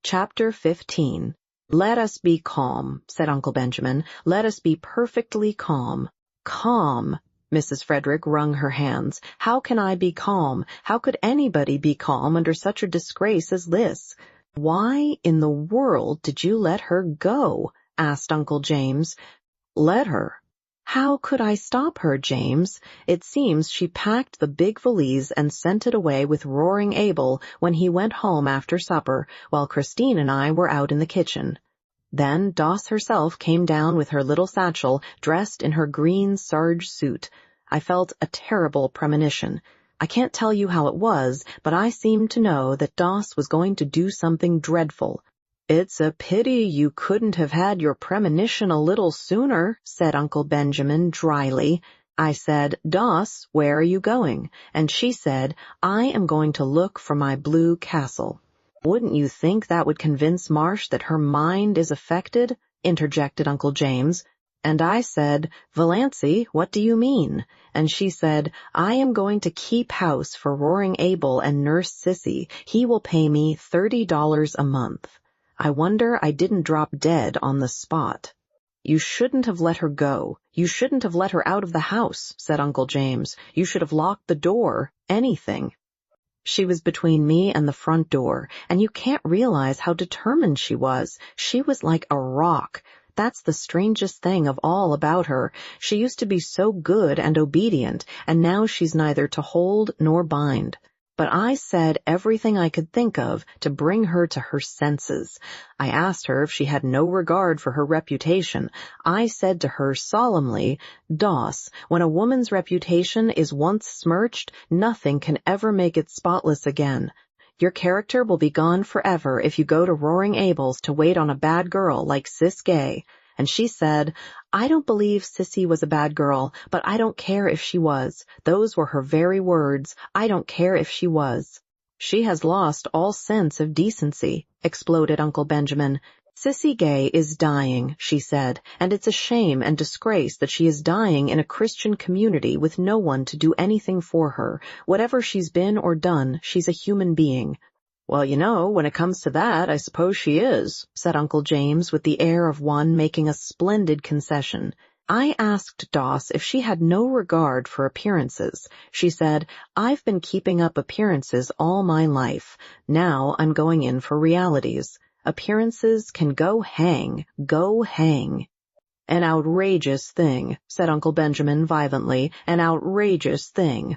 Chapter 15. Let us be calm, said Uncle Benjamin. Let us be perfectly calm. Calm. Mrs. Frederick wrung her hands. How can I be calm? How could anybody be calm under such a disgrace as this? Why in the world did you let her go? Asked Uncle James. Let her? How could I stop her, James? It seems she packed the big valise and sent it away with Roaring Abel when he went home after supper, while Christine and I were out in the kitchen. Then Doss herself came down with her little satchel, dressed in her green serge suit. I felt a terrible premonition. I can't tell you how it was, but I seemed to know that Doss was going to do something dreadful. It's a pity you couldn't have had your premonition a little sooner, said Uncle Benjamin dryly. I said, Doss, where are you going? And she said, I am going to look for my blue castle. Wouldn't you think that would convince Marsh that her mind is affected? Interjected Uncle James. And I said, Valancy, what do you mean? And she said, I am going to keep house for Roaring Abel and Nurse Sissy. He will pay me $30 a month. I wonder I didn't drop dead on the spot. You shouldn't have let her go. You shouldn't have let her out of the house, said Uncle James. You should have locked the door. Anything. She was between me and the front door, and you can't realize how determined she was. She was like a rock. That's the strangest thing of all about her. She used to be so good and obedient, and now she's neither to hold nor bind. But I said everything I could think of to bring her to her senses. I asked her if she had no regard for her reputation. I said to her solemnly, Doss, when a woman's reputation is once smirched, nothing can ever make it spotless again. Your character will be gone forever if you go to Roaring Abel's to wait on a bad girl like Sis Gay. And she said, I don't believe Sissy was a bad girl, but I don't care if she was. Those were her very words. I don't care if she was. She has lost all sense of decency, exploded Uncle Benjamin. Sissy Gay is dying, she said, and it's a shame and disgrace that she is dying in a Christian community with no one to do anything for her. Whatever she's been or done, she's a human being. Well, you know, when it comes to that, I suppose she is, said Uncle James with the air of one making a splendid concession. I asked Doss if she had no regard for appearances. She said, I've been keeping up appearances all my life. Now I'm going in for realities. Appearances can go hang, go hang. An outrageous thing, said Uncle Benjamin violently, an outrageous thing,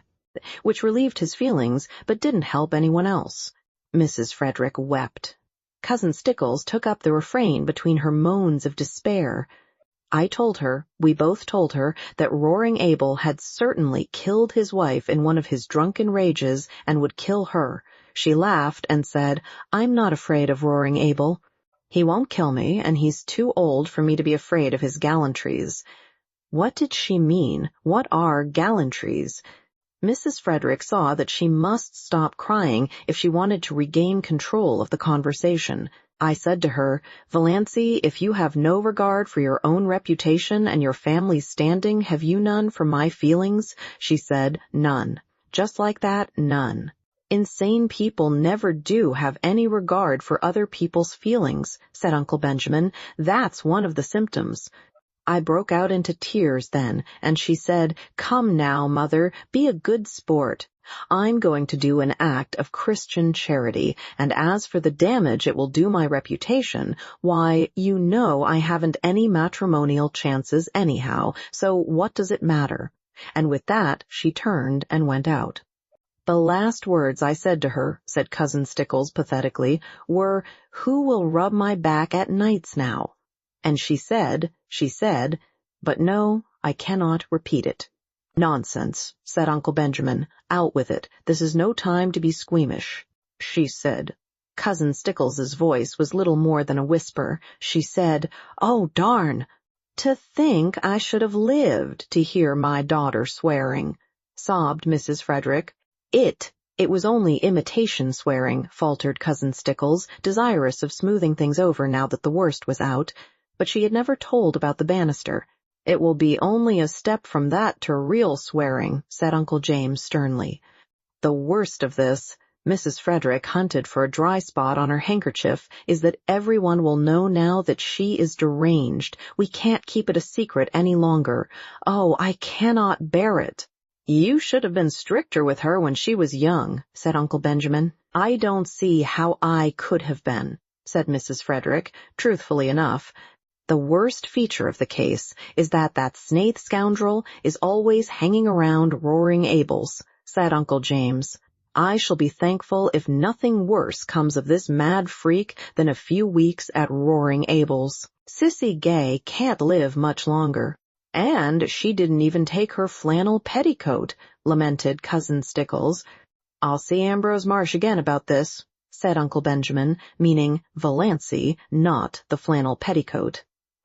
which relieved his feelings but didn't help anyone else. Mrs. Frederick wept. Cousin Stickles took up the refrain between her moans of despair. We both told her, that Roaring Abel had certainly killed his wife in one of his drunken rages and would kill her. She laughed and said, I'm not afraid of Roaring Abel. He won't kill me, and he's too old for me to be afraid of his gallantries. What did she mean? What are gallantries? Mrs. Frederick saw that she must stop crying if she wanted to regain control of the conversation. I said to her, Valancy, if you have no regard for your own reputation and your family's standing, have you none for my feelings? She said, none. Just like that, none. Insane people never do have any regard for other people's feelings, said Uncle Benjamin. That's one of the symptoms. I broke out into tears then, and she said, Come now, Mother, be a good sport. I'm going to do an act of Christian charity, and as for the damage it will do my reputation, why, you know I haven't any matrimonial chances anyhow, so what does it matter? And with that she turned and went out. The last words I said to her, said Cousin Stickles pathetically, were, Who will rub my back at nights now? And she said, but no, I cannot repeat it. Nonsense, said Uncle Benjamin. Out with it. This is no time to be squeamish. She said. Cousin Stickles's voice was little more than a whisper. She said, Oh, darn! To think I should have lived to hear my daughter swearing, sobbed Mrs. Frederick. It was only imitation swearing, faltered Cousin Stickles, desirous of smoothing things over now that the worst was out. But she had never told about the banister. It will be only a step from that to real swearing, said Uncle James sternly. The worst of this, Mrs. Frederick hunted for a dry spot on her handkerchief, is that everyone will know now that she is deranged. We can't keep it a secret any longer. Oh, I cannot bear it." "You should have been stricter with her when she was young," said Uncle Benjamin. "I don't see how I could have been," said Mrs. Frederick, truthfully enough. "The worst feature of the case is that Snaith scoundrel is always hanging around Roaring Abel's," said Uncle James. "I shall be thankful if nothing worse comes of this mad freak than a few weeks at Roaring Abel's. Sissy Gay can't live much longer." "And she didn't even take her flannel petticoat," lamented Cousin Stickles. "I'll see Ambrose Marsh again about this," said Uncle Benjamin, meaning Valancy, not the flannel petticoat.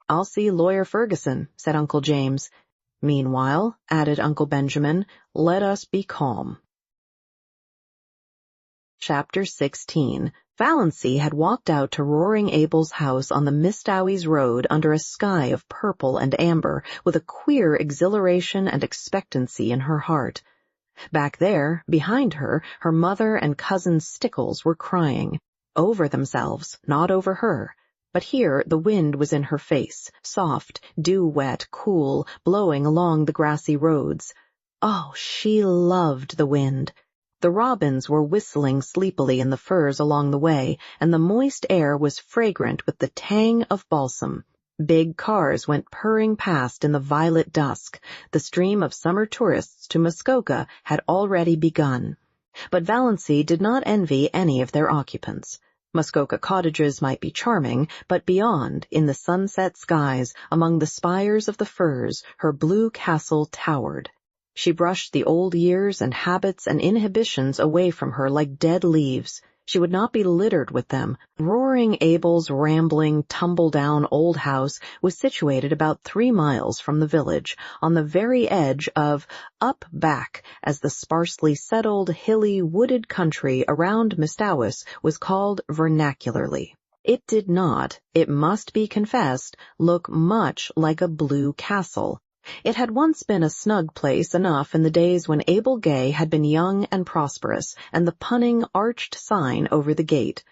"I'll see Lawyer Ferguson," said Uncle James. "Meanwhile," added Uncle Benjamin, "let us be calm." Chapter 16. Valancy had walked out to Roaring Abel's house on the Mistowey's road under a sky of purple and amber, with a queer exhilaration and expectancy in her heart. Back there, behind her, her mother and Cousin Stickles were crying. Over themselves, not over her. But here the wind was in her face, soft, dew-wet, cool, blowing along the grassy roads. Oh, she loved the wind. The robins were whistling sleepily in the firs along the way, and the moist air was fragrant with the tang of balsam. Big cars went purring past in the violet dusk. The stream of summer tourists to Muskoka had already begun. But Valancy did not envy any of their occupants. Muskoka cottages might be charming, but beyond, in the sunset skies, among the spires of the firs, her blue castle towered. She brushed the old years and habits and inhibitions away from her like dead leaves. She would not be littered with them. Roaring Abel's rambling, tumble-down old house was situated about 3 miles from the village, on the very edge of "up back," as the sparsely settled, hilly, wooded country around Mistowus was called vernacularly. It did not, it must be confessed, look much like a blue castle. It had once been a snug place enough in the days when Abel Gay had been young and prosperous, and the punning, arched sign over the gate,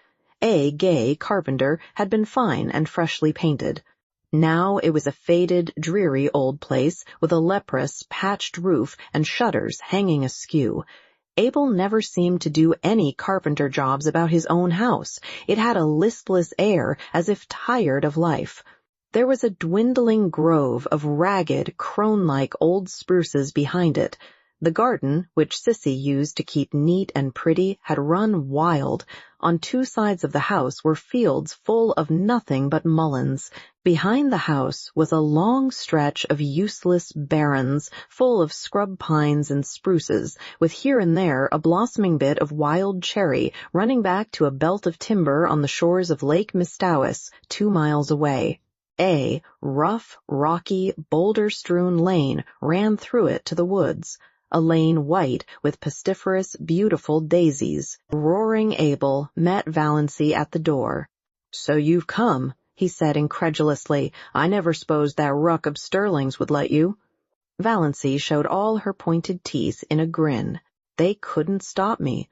"A. Gay, Carpenter," had been fine and freshly painted. Now it was a faded, dreary old place, with a leprous, patched roof and shutters hanging askew. Abel never seemed to do any carpenter jobs about his own house. It had a listless air, as if tired of life. There was a dwindling grove of ragged, crone-like old spruces behind it. The garden, which Sissy used to keep neat and pretty, had run wild. On 2 sides of the house were fields full of nothing but mulleins. Behind the house was a long stretch of useless barrens, full of scrub pines and spruces, with here and there a blossoming bit of wild cherry running back to a belt of timber on the shores of Lake Mistowus, 2 miles away. A rough, rocky, boulder-strewn lane ran through it to the woods, a lane white with pestiferous, beautiful daisies. Roaring Abel met Valancy at the door. "So you've come," he said incredulously. "I never supposed that ruck of Sterlings would let you." Valancy showed all her pointed teeth in a grin. "They couldn't stop me."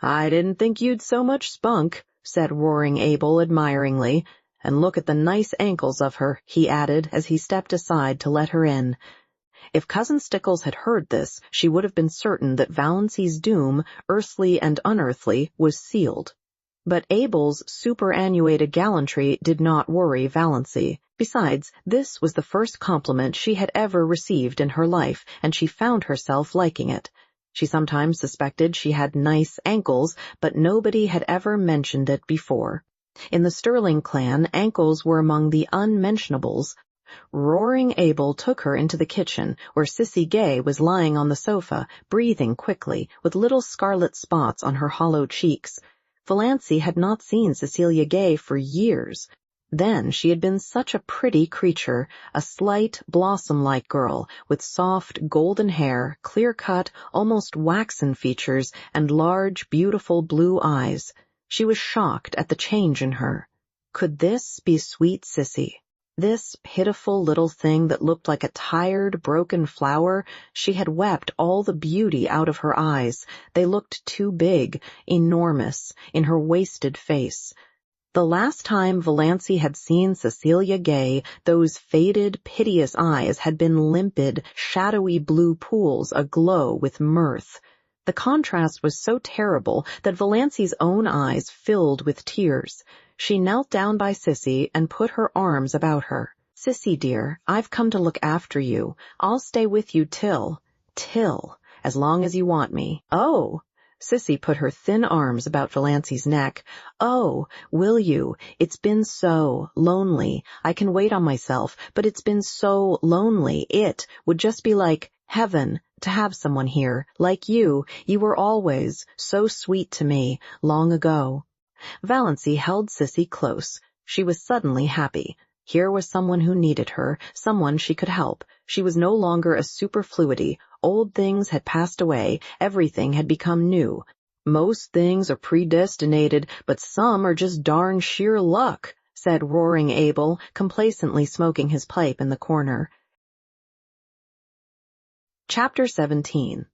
"I didn't think you'd so much spunk," said Roaring Abel admiringly. "And look at the nice ankles of her," he added as he stepped aside to let her in. If Cousin Stickles had heard this, she would have been certain that Valancy's doom, earthly and unearthly, was sealed. But Abel's superannuated gallantry did not worry Valancy. Besides, this was the first compliment she had ever received in her life, and she found herself liking it. She sometimes suspected she had nice ankles, but nobody had ever mentioned it before. In the Sterling clan, ankles were among the unmentionables. Roaring Abel took her into the kitchen, where Sissy Gay was lying on the sofa, breathing quickly, with little scarlet spots on her hollow cheeks. Valancy had not seen Cecilia Gay for years. Then she had been such a pretty creature, a slight, blossom-like girl, with soft, golden hair, clear-cut, almost waxen features, and large, beautiful blue eyes. She was shocked at the change in her. Could this be sweet Sissy? This pitiful little thing that looked like a tired, broken flower, she had wept all the beauty out of her eyes. They looked too big, enormous, in her wasted face. The last time Valancy had seen Cecilia Gay, those faded, piteous eyes had been limpid, shadowy blue pools aglow with mirth. The contrast was so terrible that Valancy's own eyes filled with tears. She knelt down by Sissy and put her arms about her. "Sissy, dear, I've come to look after you. I'll stay with you till, as long as you want me." "Oh!" Sissy put her thin arms about Valancy's neck. "Oh, will you? It's been so lonely. I can wait on myself, but it's been so lonely. It would just be like heaven to have someone here, like you. You were always so sweet to me, long ago." Valancy held Sissy close. She was suddenly happy. Here was someone who needed her, someone she could help. She was no longer a superfluity. Old things had passed away. Everything had become new. "Most things are predestinated, but some are just darn sheer luck," said Roaring Abel, complacently smoking his pipe in the corner. Chapter 17.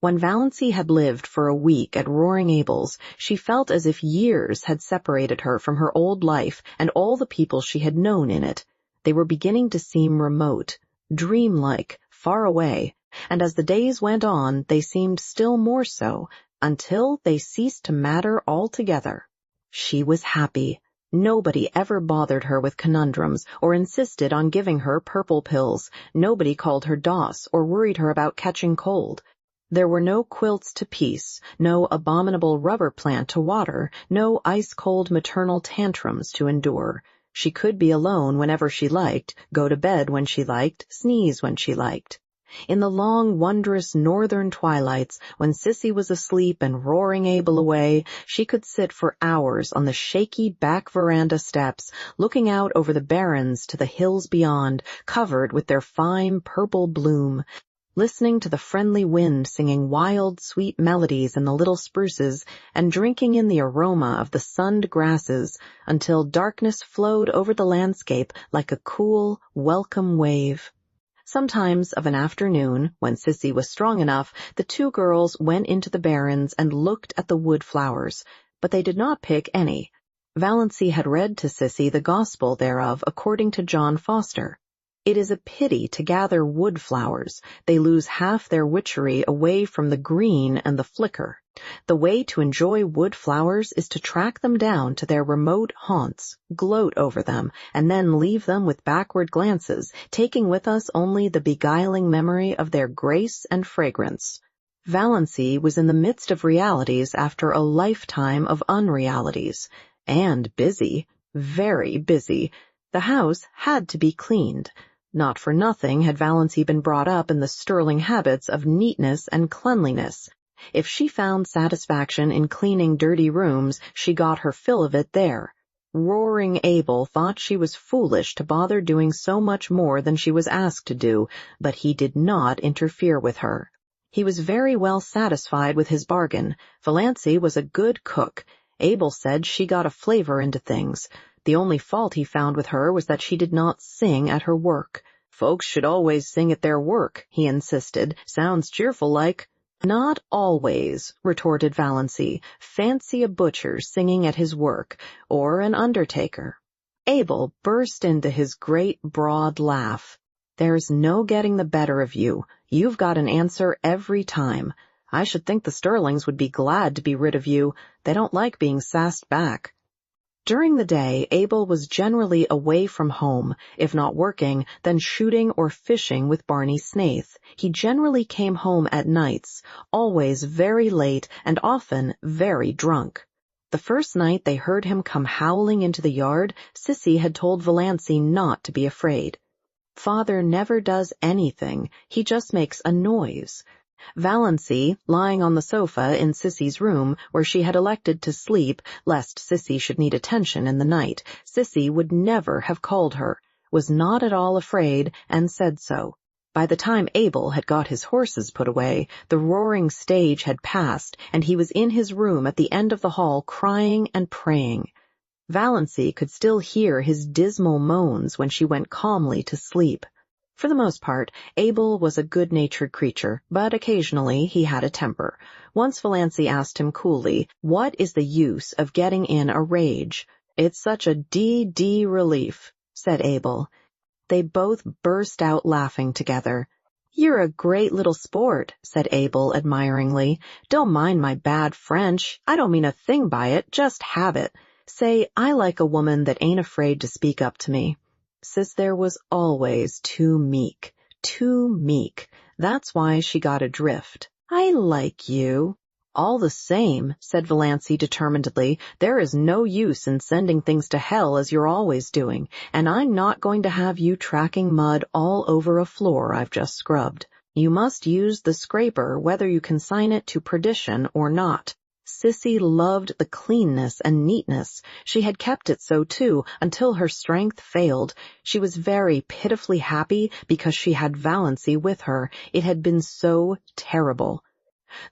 When Valancy had lived for a week at Roaring Abel's, she felt as if years had separated her from her old life and all the people she had known in it. They were beginning to seem remote, dreamlike, far away, and as the days went on, they seemed still more so, until they ceased to matter altogether. She was happy. Nobody ever bothered her with conundrums or insisted on giving her purple pills. Nobody called her Doss or worried her about catching cold. There were no quilts to piece, no abominable rubber plant to water, no ice-cold maternal tantrums to endure. She could be alone whenever she liked, go to bed when she liked, sneeze when she liked. In the long, wondrous northern twilights, when Sissy was asleep and Roaring Abel away, she could sit for hours on the shaky back veranda steps, looking out over the barrens to the hills beyond, covered with their fine purple bloom, listening to the friendly wind singing wild, sweet melodies in the little spruces, and drinking in the aroma of the sunned grasses until darkness flowed over the landscape like a cool, welcome wave. Sometimes of an afternoon, when Sissy was strong enough, the two girls went into the barrens and looked at the wood flowers, but they did not pick any. Valancy had read to Sissy the gospel thereof according to John Foster. It is a pity to gather wood flowers. They lose half their witchery away from the green and the flicker. The way to enjoy wood flowers is to track them down to their remote haunts, gloat over them, and then leave them with backward glances, taking with us only the beguiling memory of their grace and fragrance. Valancy was in the midst of realities after a lifetime of unrealities, and busy, very busy. The house had to be cleaned. Not for nothing had Valancy been brought up in the sterling habits of neatness and cleanliness. If she found satisfaction in cleaning dirty rooms, she got her fill of it there. Roaring Abel thought she was foolish to bother doing so much more than she was asked to do, but he did not interfere with her. He was very well satisfied with his bargain. Valancy was a good cook. Abel said she got a flavor into things. The only fault he found with her was that she did not sing at her work. "Folks should always sing at their work," he insisted. "Sounds cheerful like." "Not always," retorted Valancy. "Fancy a butcher singing at his work, or an undertaker." Abel burst into his great broad laugh. "There's no getting the better of you. You've got an answer every time. I should think the Sterlings would be glad to be rid of you. They don't like being sassed back." During the day, Abel was generally away from home. If not working, then shooting or fishing with Barney Snaith. He generally came home at nights, always very late and often very drunk. The first night they heard him come howling into the yard, Sissy had told Valancy not to be afraid. "Father never does anything. He just makes a noise." Valancy, lying on the sofa in Sissy's room, where she had elected to sleep, lest Sissy should need attention in the night, Sissy would never have called her, was not at all afraid, and said so. By the time Abel had got his horses put away, the roaring stage had passed, and he was in his room at the end of the hall crying and praying. Valancy could still hear his dismal moans when she went calmly to sleep. For the most part, Abel was a good-natured creature, but occasionally he had a temper. Once Valancy asked him coolly, "What is the use of getting in a rage? It's such a d relief," said Abel. They both burst out laughing together. "You're a great little sport," said Abel admiringly. "Don't mind my bad French. I don't mean a thing by it, just habit. Say, I like a woman that ain't afraid to speak up to me." Sis there was always too meek. Too meek. That's why she got adrift. "I like you." "All the same," said Valancy determinedly, "there is no use in sending things to hell as you're always doing, and I'm not going to have you tracking mud all over a floor I've just scrubbed. You must use the scraper whether you consign it to perdition or not." Sissy loved the cleanness and neatness. She had kept it so, too, until her strength failed. She was very pitifully happy because she had Valancy with her. It had been so terrible.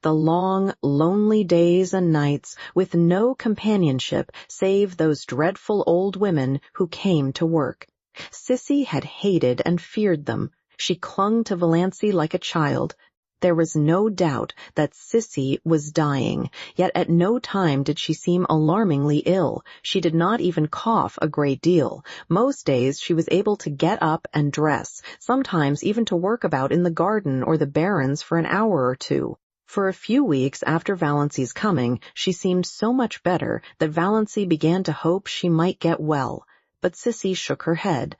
The long, lonely days and nights, with no companionship save those dreadful old women who came to work. Sissy had hated and feared them. She clung to Valancy like a child. There was no doubt that Sissy was dying, yet at no time did she seem alarmingly ill. She did not even cough a great deal. Most days she was able to get up and dress, sometimes even to work about in the garden or the barrens for an hour or two. For a few weeks after Valancy's coming, she seemed so much better that Valancy began to hope she might get well. But Sissy shook her head.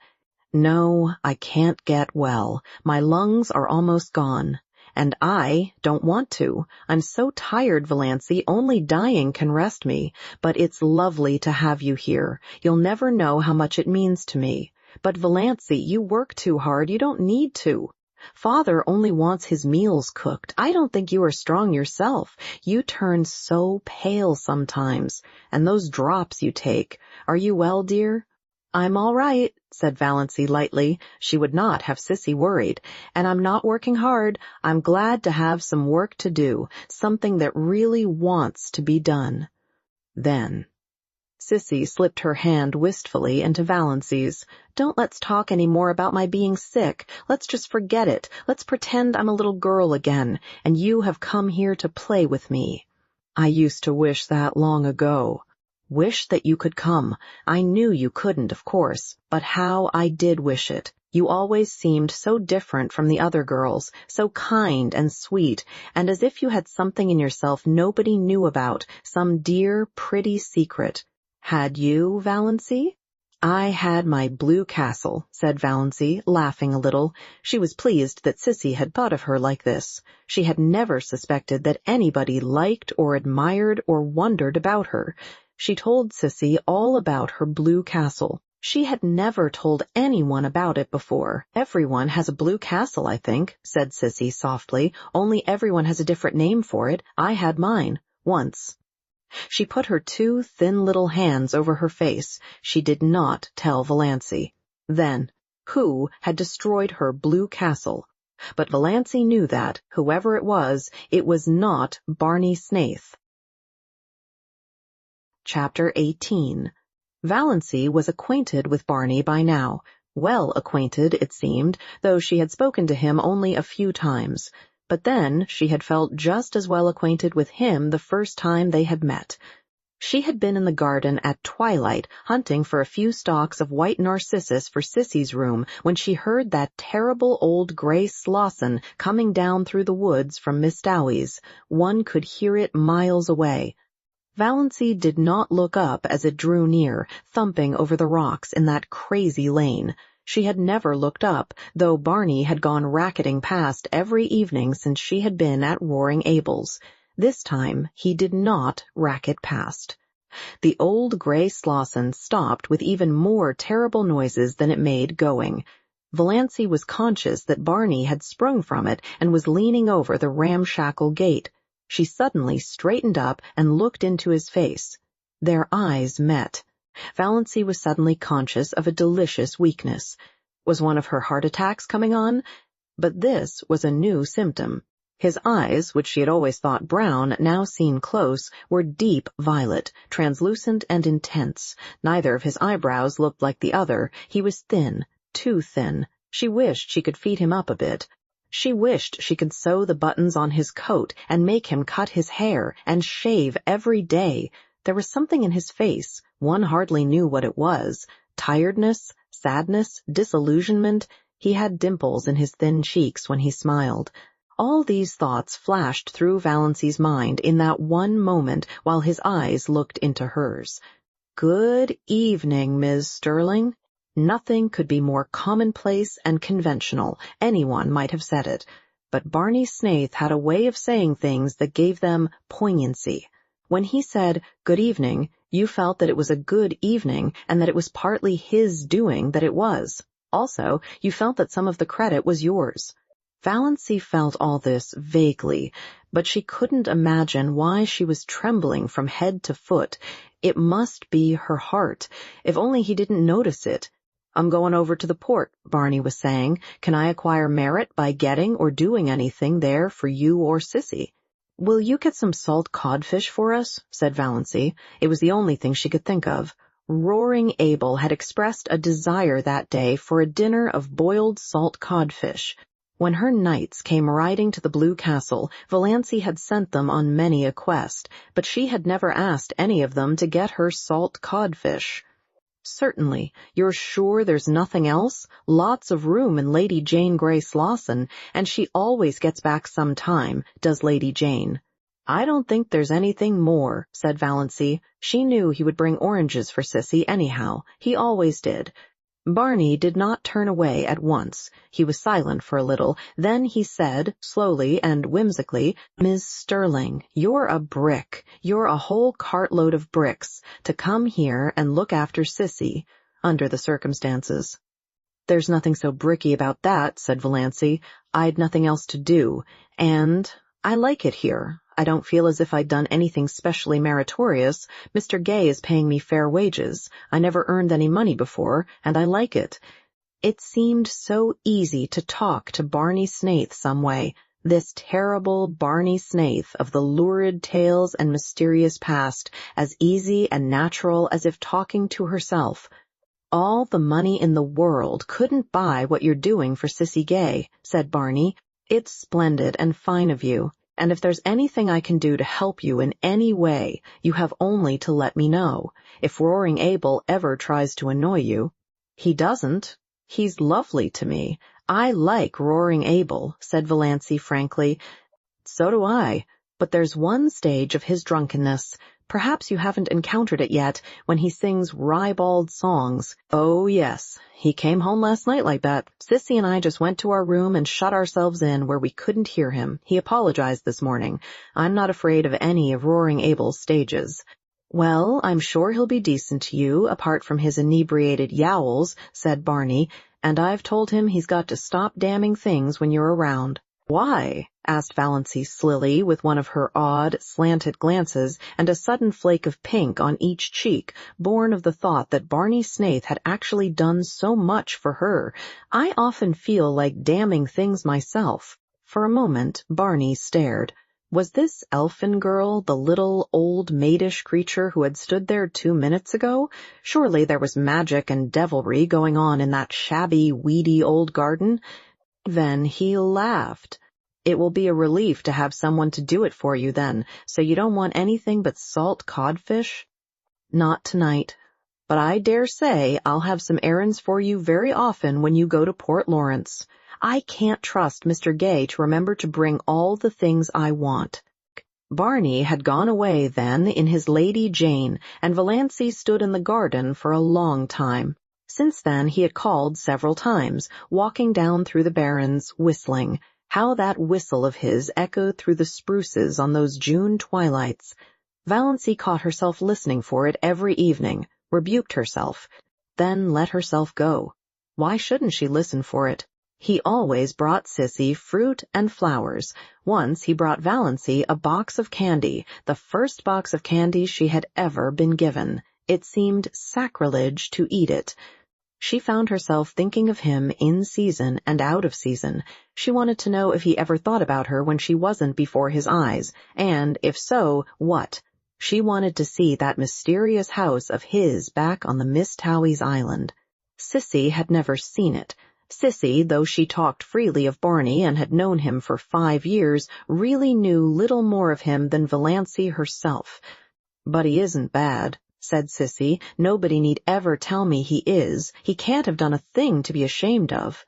"No, I can't get well. My lungs are almost gone. And I don't want to. I'm so tired, Valancy, only dying can rest me. But it's lovely to have you here. You'll never know how much it means to me. But Valancy, you work too hard. You don't need to. Father only wants his meals cooked. I don't think you are strong yourself. You turn so pale sometimes. And those drops you take. Are you well, dear?" "I'm all right," said Valancy lightly. She would not have Sissy worried. "And I'm not working hard. I'm glad to have some work to do, something that really wants to be done." Then Sissy slipped her hand wistfully into Valancy's. "Don't let's talk any more about my being sick. Let's just forget it. Let's pretend I'm a little girl again, and you have come here to play with me." "I used to wish that long ago." "Wish that you could come. I knew you couldn't, of course, but how I did wish it. You always seemed so different from the other girls, so kind and sweet, and as if you had something in yourself nobody knew about, some dear, pretty secret. Had you, Valancy?" "I had my blue castle," said Valancy, laughing a little. She was pleased that Sissy had thought of her like this. She had never suspected that anybody liked or admired or wondered about her. She told Sissy all about her blue castle. She had never told anyone about it before. "Everyone has a blue castle, I think," said Sissy softly, "only everyone has a different name for it. I had mine, once." She put her two thin little hands over her face. She did not tell Valancy. Then, who had destroyed her blue castle? But Valancy knew that, whoever it was not Barney Snaith. Chapter 18. Valancy was acquainted with Barney by now. Well acquainted, it seemed, though she had spoken to him only a few times. But then she had felt just as well acquainted with him the first time they had met. She had been in the garden at twilight, hunting for a few stalks of white narcissus for Sissy's room, when she heard that terrible old gray Slosson coming down through the woods from Miss Dowie's. One could hear it miles away. Valancy did not look up as it drew near, thumping over the rocks in that crazy lane. She had never looked up, though Barney had gone racketing past every evening since she had been at Roaring Abel's. This time he did not racket past. The old gray Slosson stopped with even more terrible noises than it made going. Valancy was conscious that Barney had sprung from it and was leaning over the ramshackle gate. She suddenly straightened up and looked into his face. Their eyes met. Valancy was suddenly conscious of a delicious weakness. Was one of her heart attacks coming on? But this was a new symptom. His eyes, which she had always thought brown, now seen close, were deep violet, translucent and intense. Neither of his eyebrows looked like the other. He was thin, too thin. She wished she could feed him up a bit. She wished she could sew the buttons on his coat and make him cut his hair and shave every day. There was something in his face, one hardly knew what it was. Tiredness, sadness, disillusionment. He had dimples in his thin cheeks when he smiled. All these thoughts flashed through Valancy's mind in that one moment while his eyes looked into hers. "Good evening, Ms. Sterling." Nothing could be more commonplace and conventional. Anyone might have said it. But Barney Snaith had a way of saying things that gave them poignancy. When he said, "Good evening," you felt that it was a good evening and that it was partly his doing that it was. Also, you felt that some of the credit was yours. Valancy felt all this vaguely, but she couldn't imagine why she was trembling from head to foot. It must be her heart. If only he didn't notice it. "I'm going over to the port," Barney was saying. "Can I acquire merit by getting or doing anything there for you or Sissy?" "Will you get some salt codfish for us?" said Valancy. It was the only thing she could think of. Roaring Abel had expressed a desire that day for a dinner of boiled salt codfish. When her knights came riding to the Blue Castle, Valancy had sent them on many a quest, but she had never asked any of them to get her salt codfish. "Certainly. You're sure there's nothing else? Lots of room in Lady Jane Grey Slauson, and she always gets back some time, does Lady Jane." "I don't think there's anything more," said Valancy. She knew he would bring oranges for Sissy anyhow. He always did. Barney did not turn away at once. He was silent for a little. Then he said, slowly and whimsically, "Ms. Sterling, you're a brick. You're a whole cartload of bricks, to come here and look after Sissy, under the circumstances." "There's nothing so bricky about that," said Valancy. "I'd nothing else to do, and I like it here. I don't feel as if I'd done anything specially meritorious. Mr. Gay is paying me fair wages. I never earned any money before, and I like it." It seemed so easy to talk to Barney Snaith some way, this terrible Barney Snaith of the lurid tales and mysterious past, as easy and natural as if talking to herself. "All the money in the world couldn't buy what you're doing for Sissy Gay," said Barney. "It's splendid and fine of you. And if there's anything I can do to help you in any way, you have only to let me know. If Roaring Abel ever tries to annoy you—" "He doesn't. He's lovely to me. I like Roaring Abel," said Valancy frankly. "So do I. But there's one stage of his drunkenness. Perhaps you haven't encountered it yet, when he sings ribald songs. Oh, yes. He came home last night like that. Sissy and I just went to our room and shut ourselves in where we couldn't hear him. He apologized this morning. I'm not afraid of any of Roaring Abel's stages." "Well, I'm sure he'll be decent to you, apart from his inebriated yowls," said Barney, "and I've told him he's got to stop damning things when you're around." "Why?" asked Valancy slily, with one of her odd, slanted glances and a sudden flake of pink on each cheek, born of the thought that Barney Snaith had actually done so much for her. "I often feel like damning things myself." For a moment, Barney stared. Was this elfin girl the little, old, maidish creature who had stood there 2 minutes ago? Surely there was magic and devilry going on in that shabby, weedy old garden. Then he laughed. "It will be a relief to have someone to do it for you then, so you don't want anything but salt codfish?" "Not tonight. But I dare say I'll have some errands for you very often when you go to Port Lawrence. I can't trust Mr. Gay to remember to bring all the things I want." Barney had gone away then in his Lady Jane, and Valancy stood in the garden for a long time. Since then he had called several times, walking down through the barrens, whistling. How that whistle of his echoed through the spruces on those June twilights. Valancy caught herself listening for it every evening, rebuked herself, then let herself go. Why shouldn't she listen for it? He always brought Sissy fruit and flowers. Once he brought Valancy a box of candy, the first box of candy she had ever been given. It seemed sacrilege to eat it. She found herself thinking of him in season and out of season. She wanted to know if he ever thought about her when she wasn't before his eyes, and, if so, what. She wanted to see that mysterious house of his back on the Miss Towie's island. Sissy had never seen it. Sissy, though she talked freely of Barney and had known him for 5 years, really knew little more of him than Valancy herself. "But he isn't bad," said Sissy. "Nobody need ever tell me he is. He can't have done a thing to be ashamed of."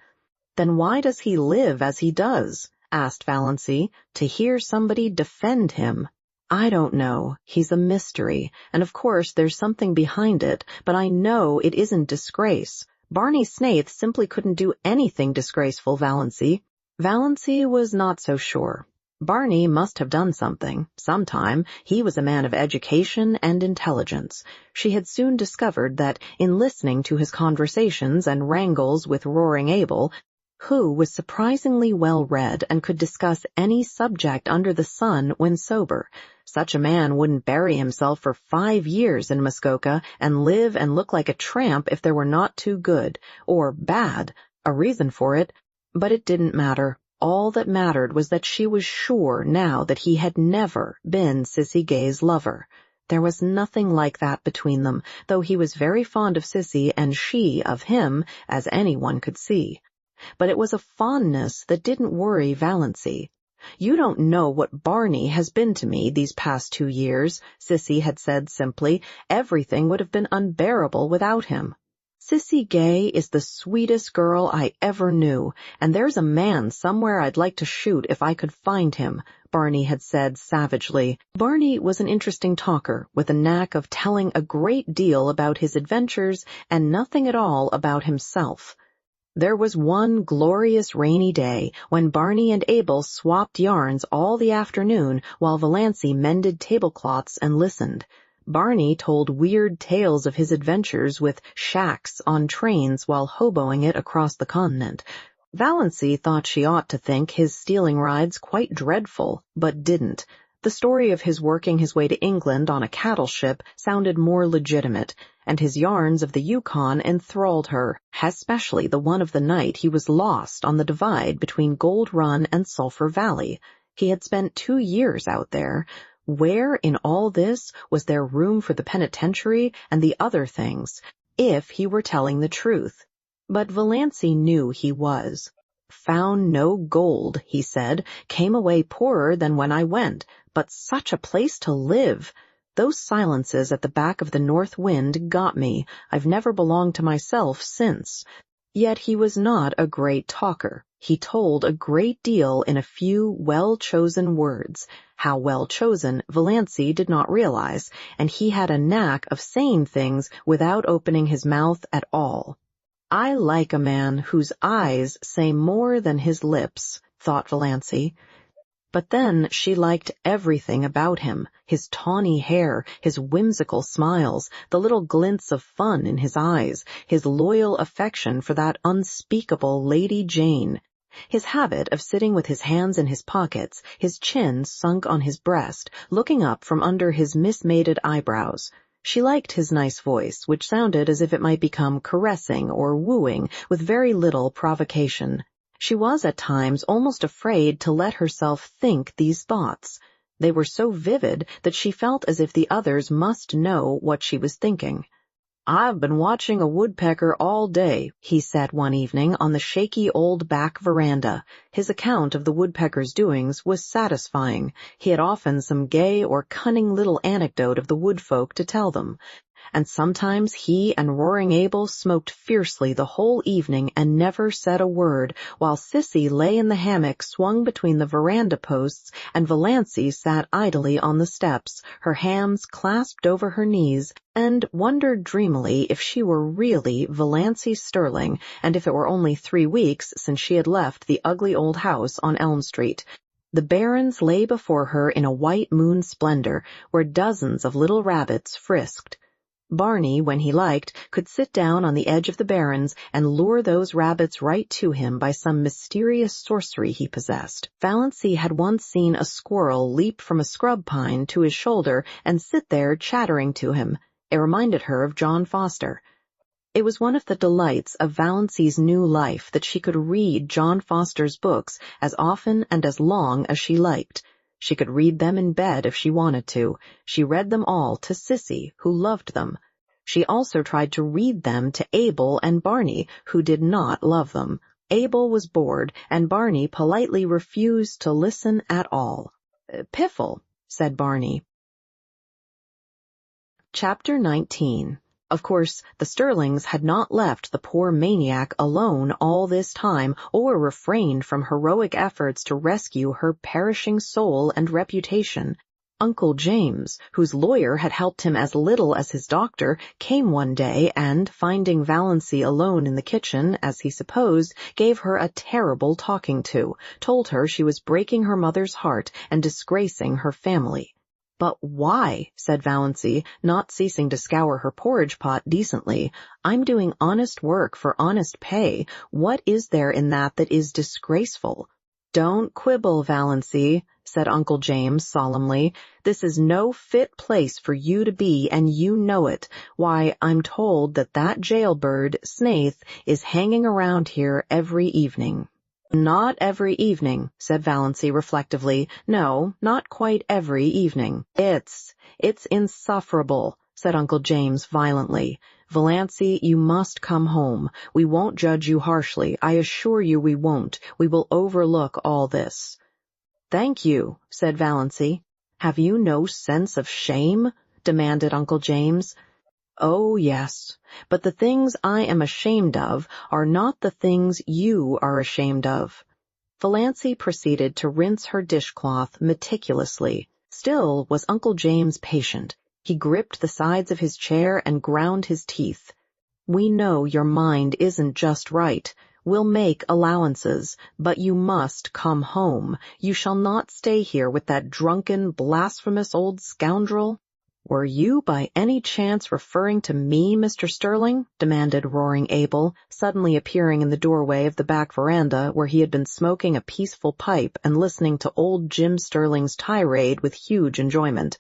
"Then why does he live as he does?" asked Valancy. "To hear somebody defend him." "I don't know. He's a mystery, and of course there's something behind it, but I know it isn't disgrace. Barney Snaith simply couldn't do anything disgraceful, Valancy." Valancy was not so sure. Barney must have done something, sometime. He was a man of education and intelligence. She had soon discovered that in listening to his conversations and wrangles with Roaring Abel, who was surprisingly well-read and could discuss any subject under the sun when sober, such a man wouldn't bury himself for 5 years in Muskoka and live and look like a tramp if there were not too good, or bad, a reason for it. But it didn't matter. All that mattered was that she was sure now that he had never been Sissy Gay's lover. There was nothing like that between them, though he was very fond of Sissy and she of him, as anyone could see. But it was a fondness that didn't worry Valancy. "You don't know what Barney has been to me these past 2 years," Sissy had said simply. "Everything would have been unbearable without him." "Sissy Gay is the sweetest girl I ever knew, and there's a man somewhere I'd like to shoot if I could find him," Barney had said savagely. Barney was an interesting talker, with a knack of telling a great deal about his adventures and nothing at all about himself. There was one glorious rainy day when Barney and Abel swapped yarns all the afternoon while Valancy mended tablecloths and listened. Barney told weird tales of his adventures with shacks on trains while hoboing it across the continent. Valancy thought she ought to think his stealing rides quite dreadful, but didn't. The story of his working his way to England on a cattle ship sounded more legitimate, and his yarns of the Yukon enthralled her, especially the one of the night he was lost on the divide between Gold Run and Sulphur Valley. He had spent 2 years out there. Where in all this was there room for the penitentiary and the other things, if he were telling the truth? But Valancy knew he was. "Found no gold," he said. "Came away poorer than when I went. But such a place to live! Those silences at the back of the north wind got me. I've never belonged to myself since." Yet he was not a great talker. He told a great deal in a few well-chosen words. How well-chosen, Valancy did not realize, and he had a knack of saying things without opening his mouth at all. "I like a man whose eyes say more than his lips," thought Valancy. But then she liked everything about him, his tawny hair, his whimsical smiles, the little glints of fun in his eyes, his loyal affection for that unspeakable Lady Jane, his habit of sitting with his hands in his pockets, his chin sunk on his breast, looking up from under his mismated eyebrows. She liked his nice voice, which sounded as if it might become caressing or wooing with very little provocation. She was at times almost afraid to let herself think these thoughts. They were so vivid that she felt as if the others must know what she was thinking. "I've been watching a woodpecker all day," he said one evening on the shaky old back veranda. His account of the woodpecker's doings was satisfying. He had often some gay or cunning little anecdote of the woodfolk to tell them. And sometimes he and Roaring Abel smoked fiercely the whole evening and never said a word, while Sissy lay in the hammock swung between the veranda posts and Valancy sat idly on the steps, her hands clasped over her knees, and wondered dreamily if she were really Valancy Sterling, and if it were only 3 weeks since she had left the ugly old house on Elm Street. The barrens lay before her in a white moon splendor, where dozens of little rabbits frisked. Barney, when he liked, could sit down on the edge of the barrens and lure those rabbits right to him by some mysterious sorcery he possessed. Valancy had once seen a squirrel leap from a scrub pine to his shoulder and sit there chattering to him. It reminded her of John Foster. It was one of the delights of Valency's new life that she could read John Foster's books as often and as long as she liked. She could read them in bed if she wanted to. She read them all to Sissy, who loved them. She also tried to read them to Abel and Barney, who did not love them. Abel was bored, and Barney politely refused to listen at all. "Piffle," said Barney. Chapter 19. Of course, the Sterlings had not left the poor maniac alone all this time, or refrained from heroic efforts to rescue her perishing soul and reputation. Uncle James, whose lawyer had helped him as little as his doctor, came one day and, finding Valency alone in the kitchen, as he supposed, gave her a terrible talking to, told her she was breaking her mother's heart and disgracing her family. "But why?" said Valency, not ceasing to scour her porridge pot decently. "I'm doing honest work for honest pay. What is there in that is disgraceful?" "Don't quibble, Valency," said Uncle James solemnly. "This is no fit place for you to be, and you know it. Why, I'm told that jailbird, Snaith, is hanging around here every evening." "Not every evening," said Valency reflectively. "No, not quite every evening." It's insufferable," said Uncle James violently. "Valency, you must come home. We won't judge you harshly. I assure you we won't. We will overlook all this." "Thank you," said Valency. "Have you no sense of shame?" demanded Uncle James. "Oh, yes, but the things I am ashamed of are not the things you are ashamed of." Valency proceeded to rinse her dishcloth meticulously. Still was Uncle James patient. He gripped the sides of his chair and ground his teeth. "We know your mind isn't just right. We'll make allowances, but you must come home. You shall not stay here with that drunken, blasphemous old scoundrel." "Were you by any chance referring to me, Mr. Sterling?" demanded Roaring Abel, suddenly appearing in the doorway of the back veranda where he had been smoking a peaceful pipe and listening to old Jim Sterling's tirade with huge enjoyment.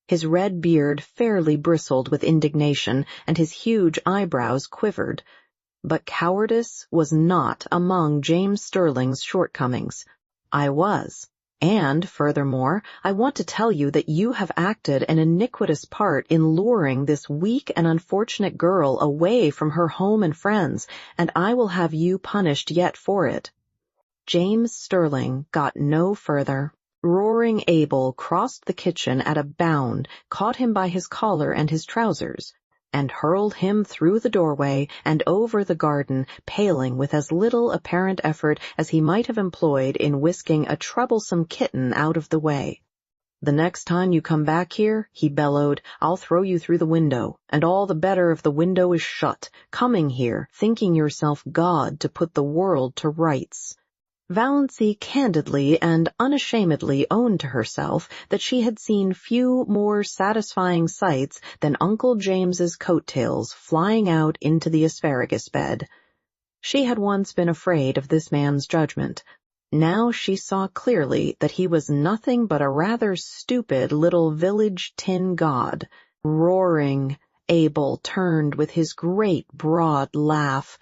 His red beard fairly bristled with indignation, and his huge eyebrows quivered. But cowardice was not among James Sterling's shortcomings. "I was. And, furthermore, I want to tell you that you have acted an iniquitous part in luring this weak and unfortunate girl away from her home and friends, and I will have you punished yet for it." James Sterling got no further. Roaring Abel crossed the kitchen at a bound, caught him by his collar and his trousers, and hurled him through the doorway and over the garden, paling with as little apparent effort as he might have employed in whisking a troublesome kitten out of the way. "The next time you come back here," he bellowed, "I'll throw you through the window, and all the better if the window is shut, coming here, thinking yourself God to put the world to rights." Valency candidly and unashamedly owned to herself that she had seen few more satisfying sights than Uncle James's coat-tails flying out into the asparagus bed. She had once been afraid of this man's judgment. Now she saw clearly that he was nothing but a rather stupid little village tin god. Roaring Abel turned with his great broad laugh.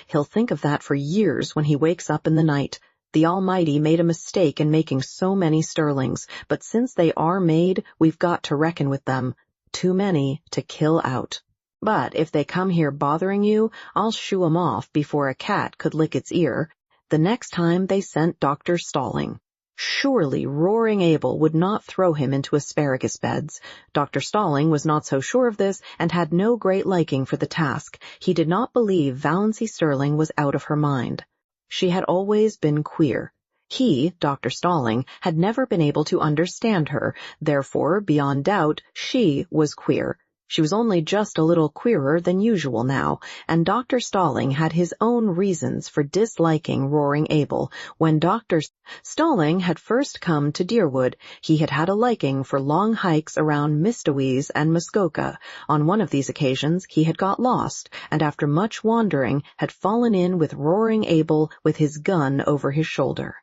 He'll think of that for years when he wakes up in the night. The Almighty made a mistake in making so many Sterlings, but since they are made, we've got to reckon with them. Too many to kill out. But if they come here bothering you, I'll shoo 'em off before a cat could lick its ear. The next time they sent Dr. Stalling. Surely Roaring Abel would not throw him into asparagus beds. Dr. Stalling was not so sure of this, and had no great liking for the task. He did not believe Valency Sterling was out of her mind. She had always been queer. He, Dr. Stalling, had never been able to understand her. Therefore, beyond doubt, she was queer. She was only just a little queerer than usual now, and Dr. Stalling had his own reasons for disliking Roaring Abel. When Dr. Stalling had first come to Deerwood, he had had a liking for long hikes around Mistawee and Muskoka. On one of these occasions he had got lost, and after much wandering had fallen in with Roaring Abel with his gun over his shoulder.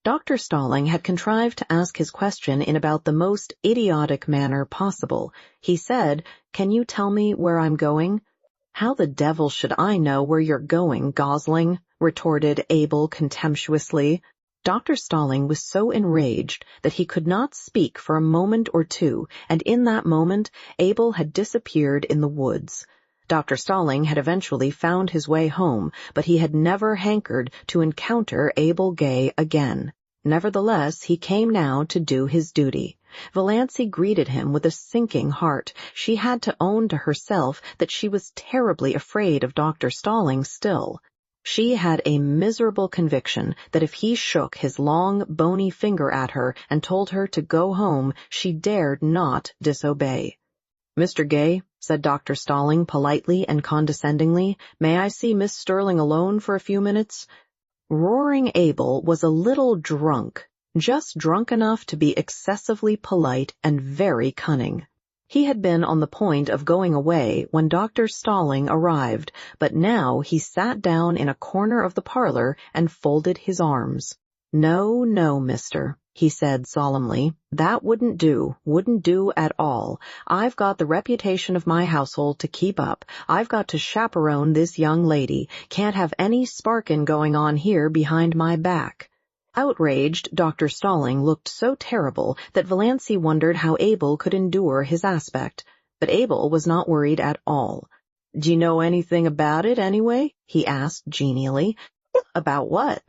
Dr. Stalling had contrived to ask his question in about the most idiotic manner possible. He said, "Can you tell me where I'm going?" "How the devil should I know where you're going, gosling?" retorted Abel contemptuously. Dr. Stalling was so enraged that he could not speak for a moment or two, and in that moment Abel had disappeared in the woods. Dr. Stalling had eventually found his way home, but he had never hankered to encounter Abel Gay again. Nevertheless, he came now to do his duty. Valancy greeted him with a sinking heart. She had to own to herself that she was terribly afraid of Dr. Stalling still. She had a miserable conviction that if he shook his long, bony finger at her and told her to go home, she dared not disobey. "Mr. Gay," said Dr. Stalling politely and condescendingly, "may I see Miss Sterling alone for a few minutes?" Roaring Abel was a little drunk, just drunk enough to be excessively polite and very cunning. He had been on the point of going away when Dr. Stalling arrived, but now he sat down in a corner of the parlor and folded his arms. "No, no, mister," he said solemnly. "That wouldn't do at all. I've got the reputation of my household to keep up. I've got to chaperone this young lady. Can't have any sparkin' going on here behind my back." Outraged, Dr. Stalling looked so terrible that Valancy wondered how Abel could endure his aspect. But Abel was not worried at all. "Do you know anything about it, anyway?" he asked genially. "About what?"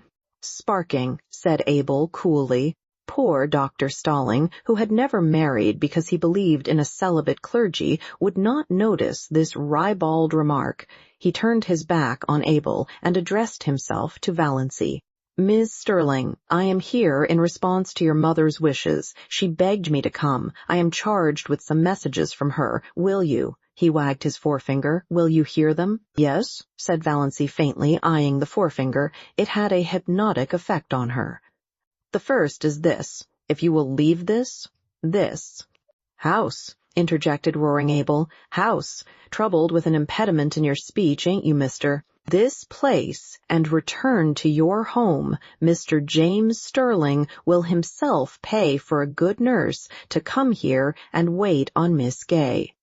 "Sparking," said Abel coolly. Poor Dr. Stalling, who had never married because he believed in a celibate clergy, would not notice this ribald remark. He turned his back on Abel and addressed himself to Valancy. "Miss Sterling, I am here in response to your mother's wishes. She begged me to come. I am charged with some messages from her. Will you?" He wagged his forefinger. "Will you hear them?" "Yes," said Valancy faintly, eyeing the forefinger. It had a hypnotic effect on her. "The first is this. If you will leave this. "House," interjected Roaring Abel. "House. Troubled with an impediment in your speech, ain't you, mister? This place, and return to your home. Mr. James Sterling will himself pay for a good nurse to come here and wait on Miss Gay."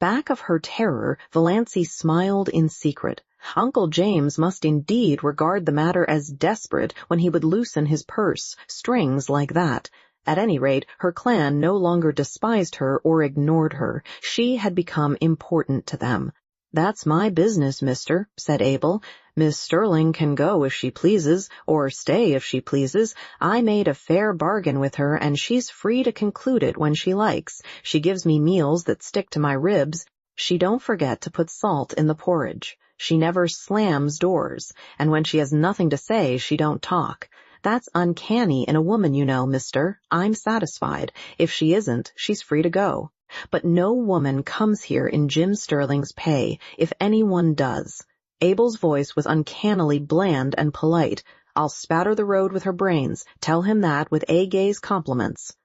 Back of her terror, Valancy smiled in secret. Uncle James must indeed regard the matter as desperate when he would loosen his purse strings like that. At any rate, her clan no longer despised her or ignored her. She had become important to them. "That's my business, mister," said Abel. "Miss Sterling can go if she pleases, or stay if she pleases. I made a fair bargain with her, and she's free to conclude it when she likes. She gives me meals that stick to my ribs. She don't forget to put salt in the porridge. She never slams doors, and when she has nothing to say, she don't talk. That's uncanny in a woman, you know, mister. I'm satisfied. If she isn't, she's free to go. But no woman comes here in Jim Sterling's pay, if anyone does." Abel's voice was uncannily bland and polite. "I'll spatter the road with her brains. Tell him that with A. Gay's compliments."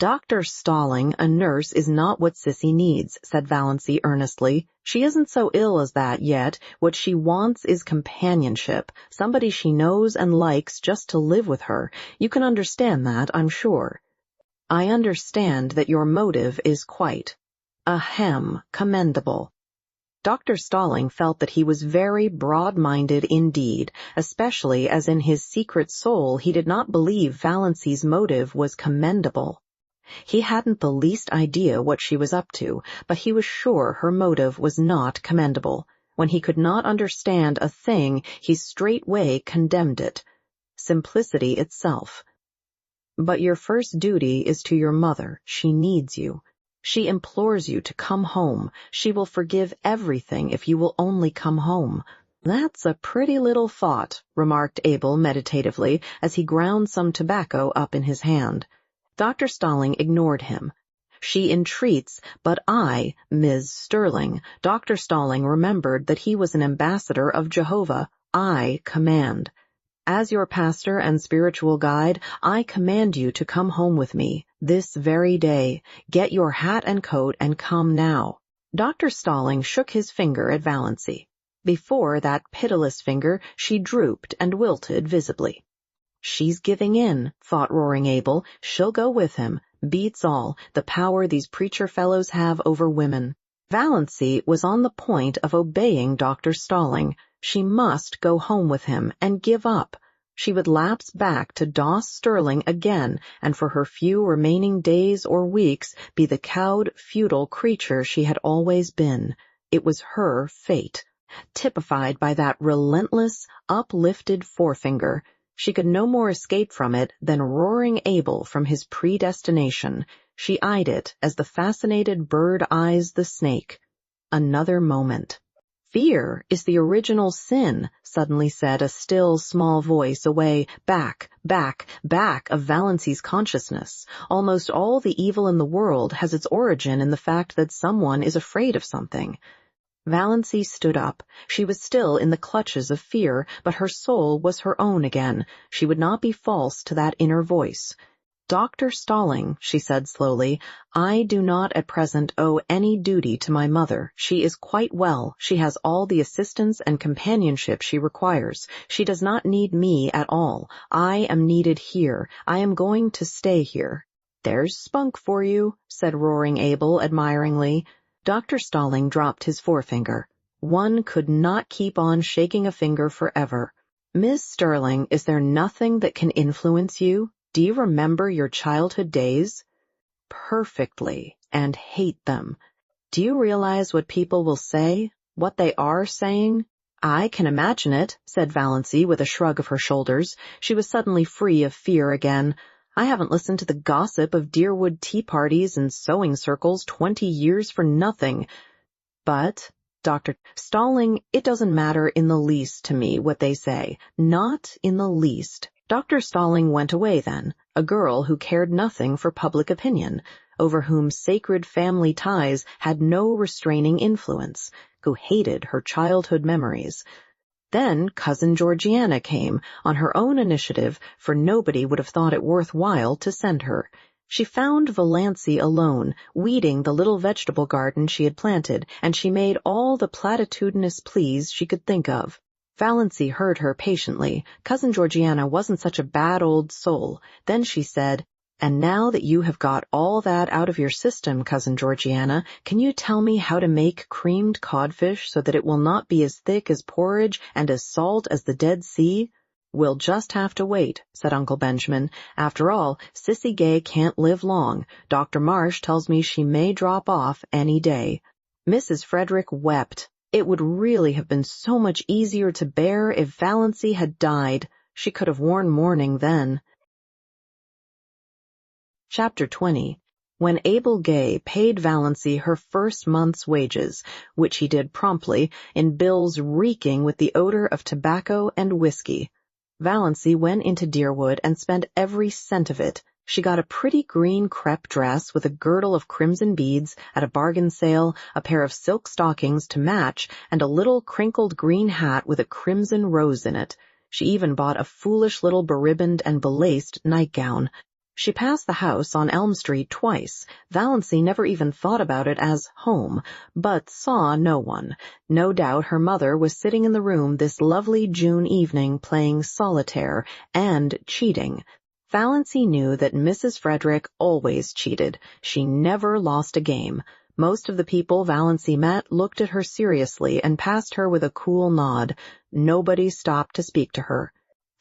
"Dr. Stalling, a nurse, is not what Sissy needs," said Valancy earnestly. "She isn't so ill as that yet. What she wants is companionship, somebody she knows and likes just to live with her. You can understand that, I'm sure." "I understand that your motive is quite commendable." Dr. Stalling felt that he was very broad-minded indeed, especially as in his secret soul he did not believe Valancy's motive was commendable. He hadn't the least idea what she was up to, but he was sure her motive was not commendable. When he could not understand a thing, he straightway condemned it. Simplicity itself. "But your first duty is to your mother. She needs you. She implores you to come home. She will forgive everything if you will only come home." "That's a pretty little thought," remarked Abel meditatively as he ground some tobacco up in his hand. Dr. Stalling ignored him. "She entreats, but I, Ms. Sterling." Dr. Stalling remembered that he was an ambassador of Jehovah. "I command. As your pastor and spiritual guide, I command you to come home with me, this very day. Get your hat and coat and come now." Dr. Stalling shook his finger at Valancy. Before that pitiless finger, she drooped and wilted visibly. "She's giving in," thought Roaring Abel. "She'll go with him. Beats all, the power these preacher fellows have over women." Valancy was on the point of obeying Dr. Stalling. She must go home with him and give up. She would lapse back to Doss Sterling again, and for her few remaining days or weeks be the cowed, futile creature she had always been. It was her fate, typified by that relentless, uplifted forefinger. She could no more escape from it than roaring Abel from his predestination. She eyed it as the fascinated bird eyes the snake. Another moment. "Fear is the original sin," suddenly said a still, small voice away back of Valancy's consciousness. Almost all the evil in the world has its origin in the fact that someone is afraid of something. Valancy stood up. She was still in the clutches of fear, but her soul was her own again. She would not be false to that inner voice. "Dr. Stalling," she said slowly, "I do not at present owe any duty to my mother. She is quite well. She has all the assistance and companionship she requires. She does not need me at all. I am needed here. I am going to stay here." "There's spunk for you," said roaring Abel admiringly. Dr. Stalling dropped his forefinger. One could not keep on shaking a finger forever. "Miss Sterling, is there nothing that can influence you? Do you remember your childhood days?" "Perfectly, and hate them. Do you realize what people will say? What they are saying?" "I can imagine it," said Valancy with a shrug of her shoulders. She was suddenly free of fear again. "I haven't listened to the gossip of Deerwood tea parties and sewing circles 20 years for nothing. But, Dr. Stalling, it doesn't matter in the least to me what they say. Not in the least." Dr. Stalling went away then, a girl who cared nothing for public opinion, over whom sacred family ties had no restraining influence, who hated her childhood memories. Then Cousin Georgiana came, on her own initiative, for nobody would have thought it worth while to send her. She found Valancy alone, weeding the little vegetable garden she had planted, and she made all the platitudinous pleas she could think of. Valancy heard her patiently. Cousin Georgiana wasn't such a bad old soul. Then she said, "And now that you have got all that out of your system, Cousin Georgiana, can you tell me how to make creamed codfish so that it will not be as thick as porridge and as salt as the Dead Sea?" "We'll just have to wait," said Uncle Benjamin. "After all, Sissy Gay can't live long. Dr. Marsh tells me she may drop off any day." Mrs. Frederick wept. It would really have been so much easier to bear if Valancy had died. She could have worn mourning then. Chapter 20. When Abel Gay paid Valancy her first month's wages, which he did promptly, in bills reeking with the odor of tobacco and whiskey, Valancy went into Deerwood and spent every cent of it. She got a pretty green crepe dress with a girdle of crimson beads at a bargain sale, a pair of silk stockings to match, and a little crinkled green hat with a crimson rose in it. She even bought a foolish little beribboned and belaced nightgown. She passed the house on Elm Street twice. Valancy never even thought about it as home, but saw no one. No doubt her mother was sitting in the room this lovely June evening playing solitaire and cheating. Valancy knew that Mrs. Frederick always cheated. She never lost a game. Most of the people Valancy met looked at her seriously and passed her with a cool nod. Nobody stopped to speak to her.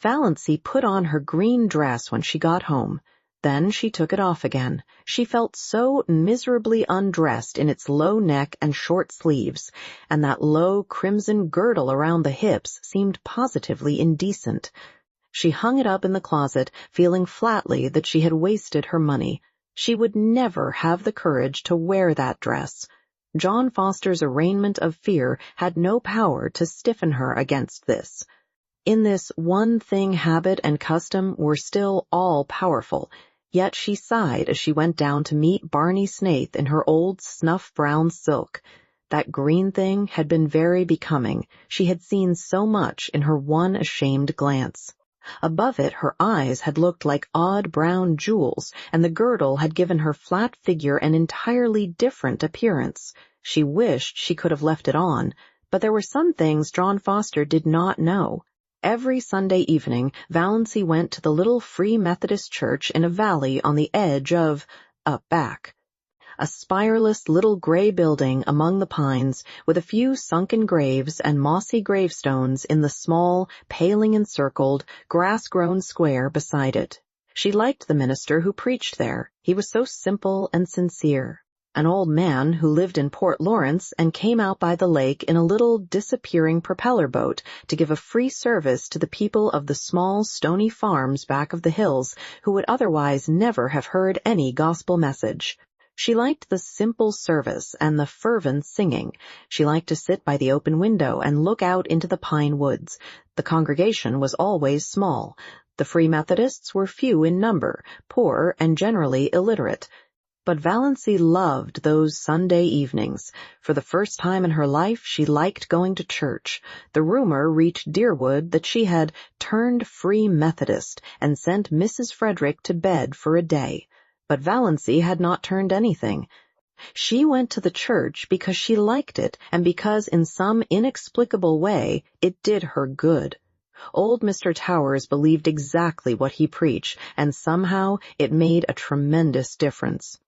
Valancy put on her green dress when she got home. Then she took it off again. She felt so miserably undressed in its low neck and short sleeves, and that low crimson girdle around the hips seemed positively indecent. She hung it up in the closet, feeling flatly that she had wasted her money. She would never have the courage to wear that dress. John Foster's arraignment of fear had no power to stiffen her against this. In this one thing habit and custom were still all-powerful, yet she sighed as she went down to meet Barney Snaith in her old snuff-brown silk. That green thing had been very becoming. She had seen so much in her one ashamed glance. Above it her eyes had looked like odd brown jewels, and the girdle had given her flat figure an entirely different appearance. She wished she could have left it on, but there were some things John Foster did not know. Every Sunday evening Valancy went to the little Free Methodist church in a valley on the edge of back. a spireless little gray building among the pines with a few sunken graves and mossy gravestones in the small, paling-encircled, grass-grown square beside it. She liked the minister who preached there. He was so simple and sincere. An old man who lived in Port Lawrence and came out by the lake in a little disappearing propeller boat to give a free service to the people of the small stony farms back of the hills who would otherwise never have heard any gospel message. She liked the simple service and the fervent singing. She liked to sit by the open window and look out into the pine woods. The congregation was always small. The Free Methodists were few in number, poor, and generally illiterate. But Valancy loved those Sunday evenings. For the first time in her life, she liked going to church. The rumor reached Deerwood that she had turned Free Methodist and sent Mrs. Frederick to bed for a day. But Valancy had not turned anything. She went to the church because she liked it and because in some inexplicable way it did her good. Old Mr. Towers believed exactly what he preached, and somehow it made a tremendous difference.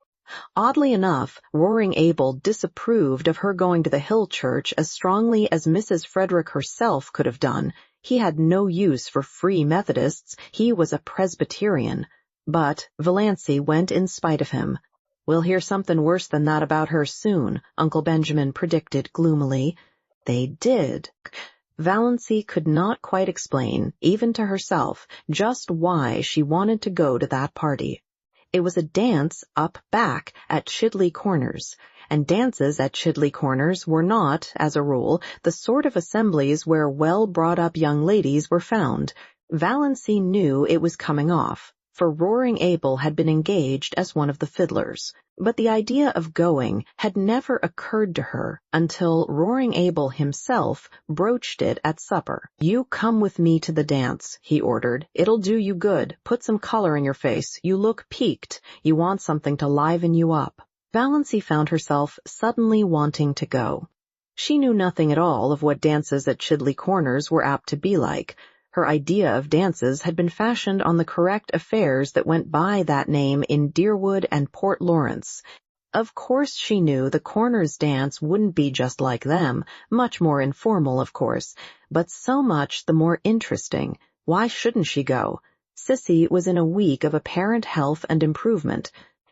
Oddly enough, Roaring Abel disapproved of her going to the Hill Church as strongly as Mrs. Frederick herself could have done. He had no use for Free Methodists. He was a Presbyterian. But Valancy went in spite of him. "We'll hear something worse than that about her soon," Uncle Benjamin predicted gloomily. They did. Valancy could not quite explain, even to herself, just why she wanted to go to that party. It was a dance up back at Chidley Corners, and dances at Chidley Corners were not, as a rule, the sort of assemblies where well-brought-up young ladies were found. Valancy knew it was coming off, for Roaring Abel had been engaged as one of the fiddlers. But the idea of going had never occurred to her until Roaring Abel himself broached it at supper. "You come with me to the dance," he ordered. "It'll do you good. Put some color in your face. You look peaked. You want something to liven you up." Valancy found herself suddenly wanting to go. She knew nothing at all of what dances at Chidley Corners were apt to be like. Her idea of dances had been fashioned on the correct affairs that went by that name in Deerwood and Port Lawrence. Of course she knew the Corners dance wouldn't be just like them, much more informal, of course, but so much the more interesting. Why shouldn't she go? Sissy was in a week of apparent health and improvement.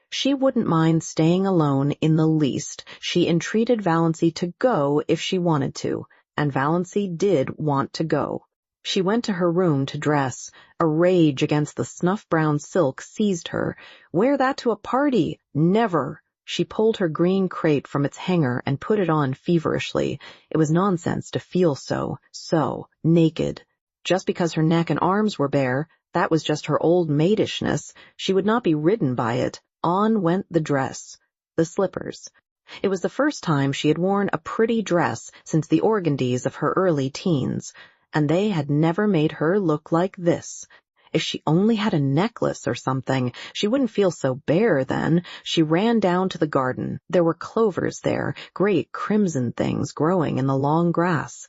She wouldn't mind staying alone in the least. She entreated Valancy to go if she wanted to, and Valancy did want to go. She went to her room to dress. A rage against the snuff-brown silk seized her. Wear that to a party? Never! She pulled her green crepe from its hanger and put it on feverishly. It was nonsense to feel so naked. Just because her neck and arms were bare, that was just her old maidishness. She would not be ridden by it. On went the dress. The slippers. It was the first time she had worn a pretty dress since the organdies of her early teens. And they had never made her look like this. If she only had a necklace or something, she wouldn't feel so bare then. She ran down to the garden. There were clovers there, great crimson things growing in the long grass.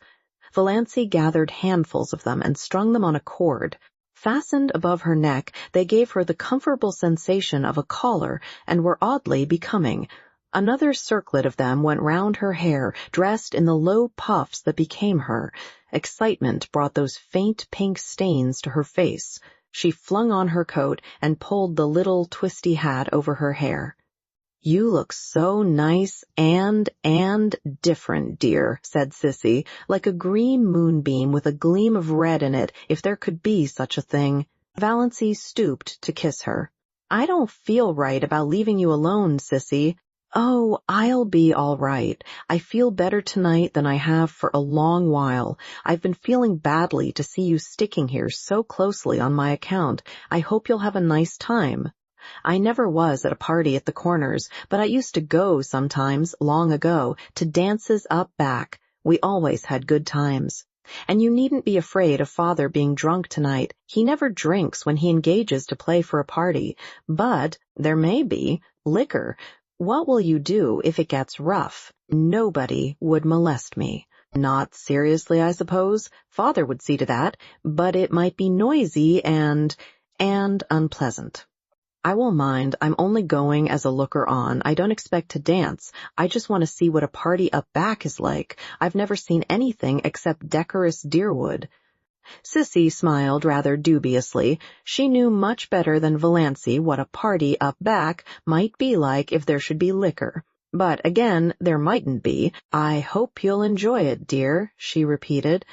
Valancy gathered handfuls of them and strung them on a cord. Fastened above her neck, they gave her the comfortable sensation of a collar and were oddly becoming. Another circlet of them went round her hair, dressed in the low puffs that became her. Excitement brought those faint pink stains to her face. She flung on her coat and pulled the little twisty hat over her hair. "You look so nice and different, dear," said Sissy, like a green moonbeam with a gleam of red in it, if there could be such a thing. Valancy stooped to kiss her. "I don't feel right about leaving you alone, Sissy." "Oh, I'll be all right. I feel better tonight than I have for a long while. I've been feeling badly to see you sticking here so closely on my account. I hope you'll have a nice time." "I never was at a party at the Corners, but I used to go sometimes, long ago, to dances up back. We always had good times. And you needn't be afraid of Father being drunk tonight. He never drinks when he engages to play for a party. But there may be liquor. What will you do if it gets rough? Nobody would molest me." "Not seriously, I suppose. Father would see to that, but it might be noisy and unpleasant." I won't mind. I'm only going as a looker-on. I don't expect to dance. I just want to see what a party up back is like. I've never seen anything except decorous deerwood. Sissy smiled rather dubiously. She knew much better than Valancy what a party up back might be like if there should be liquor. But again, there mightn't be. I hope you'll enjoy it, dear, she repeated.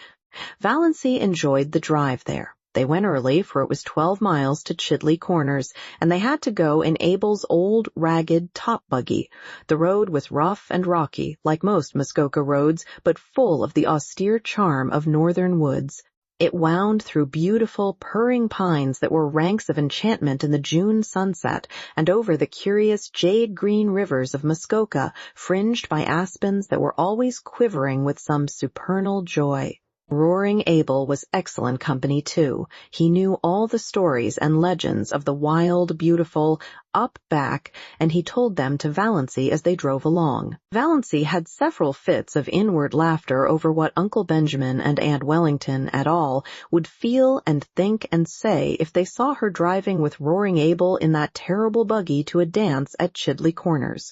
Valancy enjoyed the drive there. They went early, for it was 12 miles to Chidley Corners, and they had to go in Abel's old, ragged top buggy. The road was rough and rocky, like most Muskoka roads, but full of the austere charm of northern woods. It wound through beautiful, purring pines that were ranks of enchantment in the June sunset, and over the curious jade-green rivers of Muskoka, fringed by aspens that were always quivering with some supernal joy. Roaring Abel was excellent company, too. He knew all the stories and legends of the wild, beautiful, up back, and he told them to Valancy as they drove along. Valancy had several fits of inward laughter over what Uncle Benjamin and Aunt Wellington et al. Would feel and think and say if they saw her driving with Roaring Abel in that terrible buggy to a dance at Chidley Corners.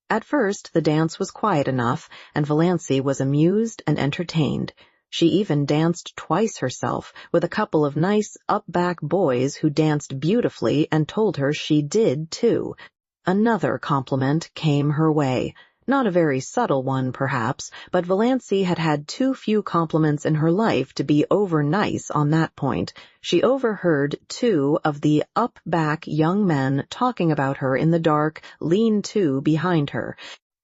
At first the dance was quiet enough, and Valancy was amused and entertained. She even danced twice herself, with a couple of nice up-back boys who danced beautifully and told her she did, too. Another compliment came her way. Not a very subtle one, perhaps, but Valancy had had too few compliments in her life to be over-nice on that point. She overheard 2 of the up-back young men talking about her in the dark lean-to behind her.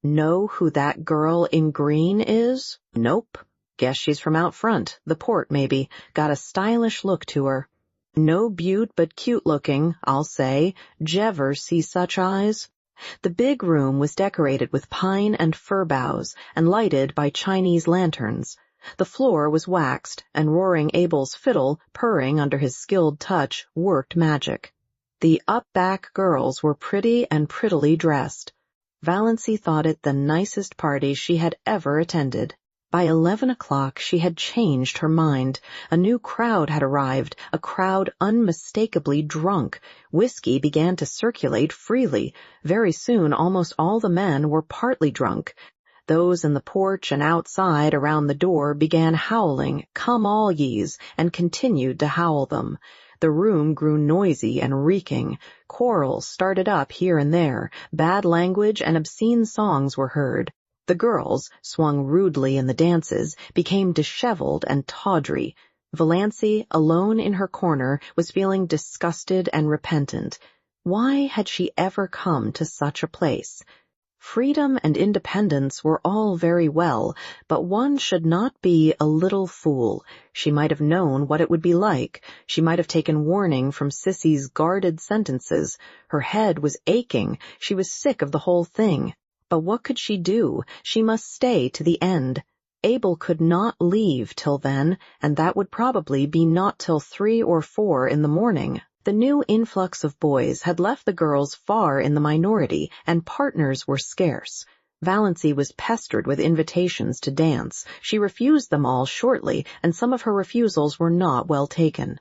Know who that girl in green is? Nope. Guess she's from out front, the port maybe, got a stylish look to her. No beaut but cute looking, I'll say. J'ever see such eyes? The big room was decorated with pine and fir boughs and lighted by Chinese lanterns. The floor was waxed, and Roaring Abel's fiddle, purring under his skilled touch, worked magic. The up-back girls were pretty and prettily dressed. Valancy thought it the nicest party she had ever attended. By 11 o'clock she had changed her mind. A new crowd had arrived, a crowd unmistakably drunk. Whiskey began to circulate freely. Very soon almost all the men were partly drunk. Those in the porch and outside around the door began howling, "Come all ye's," and continued to howl them. The room grew noisy and reeking. Quarrels started up here and there. Bad language and obscene songs were heard. The girls, swung rudely in the dances, became disheveled and tawdry. Valancy, alone in her corner, was feeling disgusted and repentant. Why had she ever come to such a place? Freedom and independence were all very well, but one should not be a little fool. She might have known what it would be like. She might have taken warning from Sissy's guarded sentences. Her head was aching. She was sick of the whole thing. But what could she do? She must stay to the end. Abel could not leave till then, and that would probably be not till 3 or 4 in the morning. The new influx of boys had left the girls far in the minority, and partners were scarce. Valancy was pestered with invitations to dance. She refused them all shortly, and some of her refusals were not well taken.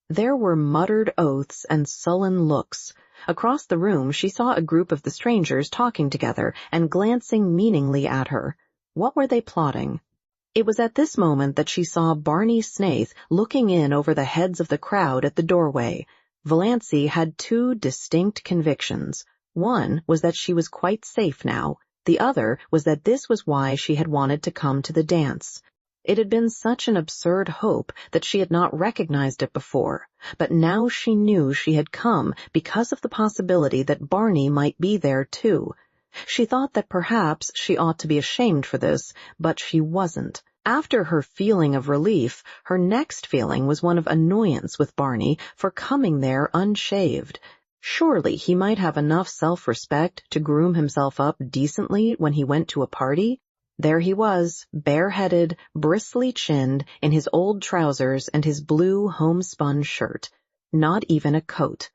There were muttered oaths and sullen looks. Across the room she saw a group of the strangers talking together and glancing meaningly at her. What were they plotting? It was at this moment that she saw Barney Snaith looking in over the heads of the crowd at the doorway. Valancy had 2 distinct convictions. One was that she was quite safe now. The other was that this was why she had wanted to come to the dance. It had been such an absurd hope that she had not recognized it before, but now she knew she had come because of the possibility that Barney might be there too. She thought that perhaps she ought to be ashamed for this, but she wasn't. After her feeling of relief, her next feeling was one of annoyance with Barney for coming there unshaved. Surely he might have enough self-respect to groom himself up decently when he went to a party. There he was, bareheaded, bristly-chinned, in his old trousers and his blue homespun shirt. Not even a coat.